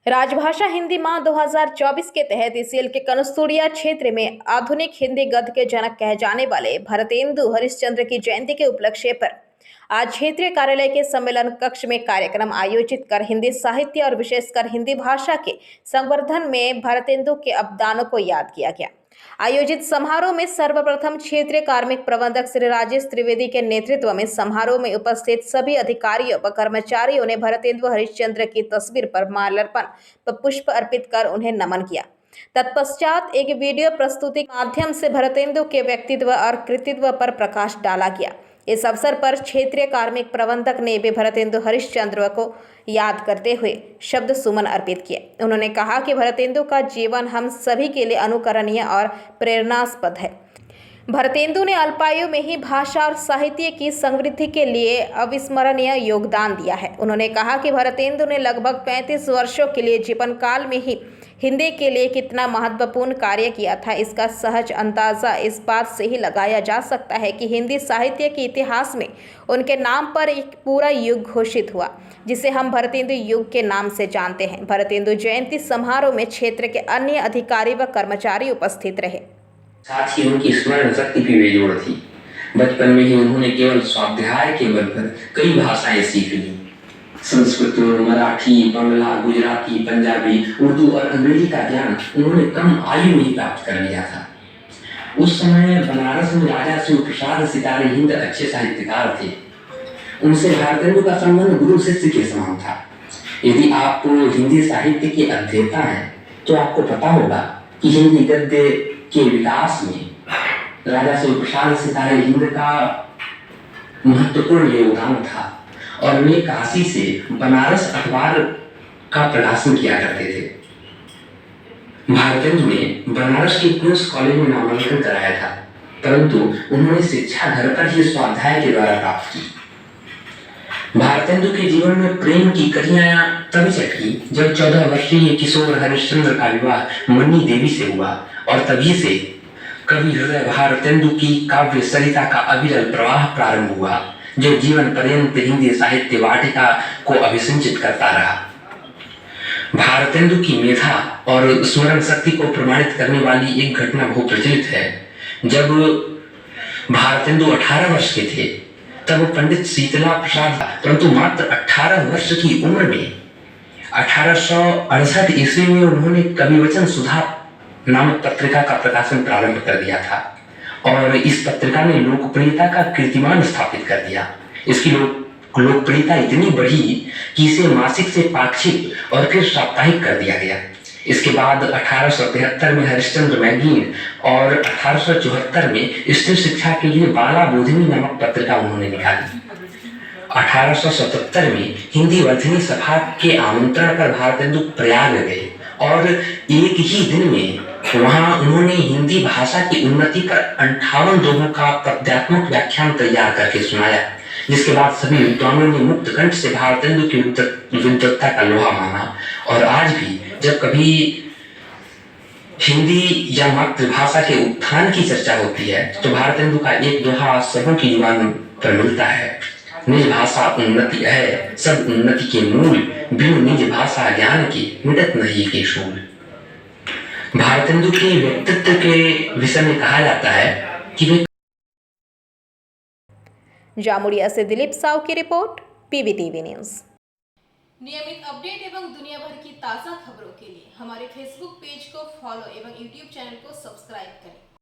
राजभाषा हिंदी माह 2024 के तहत ईसीएल के कनस्तुड़िया क्षेत्र में आधुनिक हिंदी गद्य के जनक कहे जाने वाले भरतेंदु हरिश्चंद्र की जयंती के उपलक्ष्य पर आज क्षेत्रीय कार्यालय के सम्मेलन कक्ष में कार्यक्रम आयोजित कर हिंदी साहित्य और विशेषकर हिंदी भाषा के संवर्धन में भरतेंदु के अवदानों को याद किया गया। आयोजित समारोह में सर्वप्रथम क्षेत्रीय कार्मिक प्रबंधक श्री राजेश त्रिवेदी के नेतृत्व में समारोह में उपस्थित सभी अधिकारियों व कर्मचारियों ने भरतेंदु हरिश्चंद्र की तस्वीर पर माल्यार्पण व पुष्प अर्पित कर उन्हें नमन किया। तत्पश्चात एक वीडियो प्रस्तुति के माध्यम से भरतेंदु के व्यक्तित्व और कृतित्व पर प्रकाश डाला गया। इस अवसर पर क्षेत्रीय कार्मिक प्रबंधक ने भी भरतेंदु हरिश्चंद्र को याद करते हुए शब्द सुमन अर्पित किए। उन्होंने कहा कि भरतेंदु का जीवन हम सभी के लिए अनुकरणीय और प्रेरणास्पद है। भरतेंदु ने अल्पायु में ही भाषा और साहित्य की समृद्धि के लिए अविस्मरणीय योगदान दिया है। उन्होंने कहा कि भरतेंदु ने लगभग 35 वर्षों के लिए जीवन काल में ही हिंदी के लिए कितना महत्वपूर्ण कार्य किया था, इसका सहज अंदाजा इस बात से ही लगाया जा सकता है कि हिंदी साहित्य के इतिहास में उनके नाम पर एक पूरा युग घोषित हुआ, जिसे हम भरतेंदु युग के नाम से जानते हैं। भरतेंदु जयंती समारोह में क्षेत्र के अन्य अधिकारी व कर्मचारी उपस्थित रहे। साथ ही उनकी स्मरण शक्ति भी बेजोड़ थी। बचपन में ही उन्होंने केवल स्वाध्याय के बल पर कई भाषाएं सीख ली। संस्कृत, मराठी, बांग्ला, गुजराती, पंजाबी, उर्दू और अंग्रेजी का ज्ञान उन्होंने कम आयु में ही प्राप्त कर लिया था। उस समय बनारस में राजा शिव प्रसाद सितारे हिंद अच्छे साहित्यकार थे। उनसे भरतेंदु का संबंध गुरु शिष्य के समान था। यदि आप हिंदी साहित्य के अध्येता हैं तो आपको पता होगा कि हिंदी गद्य के विकास में राजा शिव प्रसाद सितारे हिंद का महत्वपूर्ण योगदान था और वे काशी से बनारस अखबार का प्रकाशन किया करते थे। भरतेंदु ने बनारस के क्वींस कॉलेज में नामांकन कराया था, परंतु उन्होंने शिक्षा घर पर ही स्वाध्याय के द्वारा प्राप्त की। भरतेंदु के जीवन में प्रेम की कड़ियां तभी चटकी जब 14 वर्षीय किशोर हरिश्चंद्र का विवाह मन्नी देवी से हुआ और तभी से कवि हृदय भरतेंदु की काव्य सरिता का अविरल प्रवाह प्रारंभ हुआ, जो जीवन पर्यंत हिंदी साहित्य वाटिका को अभिसिंचित करता रहा। भरतेंदु की मेधा और स्मरण शक्ति को प्रमाणित करने वाली एक घटना बहुत प्रचलित है। जब भरतेंदु 18 वर्ष के थे तब पंडित शीतला प्रसाद, परंतु मात्र 18 वर्ष की उम्र में 1868 ईस्वी में उन्होंने कविवचन सुधा नामक पत्रिका का प्रकाशन प्रारंभ कर दिया था और इस पत्रिका ने लोकप्रियता का कीर्तिमान स्थापित कर दिया। इसकी लोकप्रियता इतनी बढ़ी कि इसे मासिक से पाक्षिक और फिर साप्ताहिक कर दिया गया। इसके बाद 1873 में हरिश्चंद्र मैगजीन और 1874 में स्त्री शिक्षा के लिए बाला बोधिनी नामक पत्रिका उन्होंने निकाली। 1877 में हिंदी वर्धनी सभा के आमंत्रण पर भरतेंदु प्रयाग गए और एक ही दिन में वहां उन्होंने हिंदी भाषा की उन्नति पर 58 दोहों का पद्यात्मक व्याख्यान तैयार करके सुनाया, जिसके बाद सभी विद्वानों ने मुक्त कंठ से भरतेंदु की विद्वत्ता का लोहा माना। और आज भी जब कभी हिंदी या मातृभाषा के उत्थान की चर्चा होती है तो भरतेंदु का एक दोहा सबों की जुबान पर मिलता है। निज भाषा उन्नति है, सब उन्नति के मूल, बिनु निज भाषा ज्ञान की मिटत नहीं के शूल। भरतेंदु के व्यक्तित्व के विषय में कहा जाता है कि वे जामुड़िया से दिलीप साव की रिपोर्ट, पीवीटीवी न्यूज। नियमित अपडेट एवं दुनिया भर की ताज़ा खबरों के लिए हमारे फेसबुक पेज को फॉलो एवं यूट्यूब चैनल को सब्सक्राइब करें।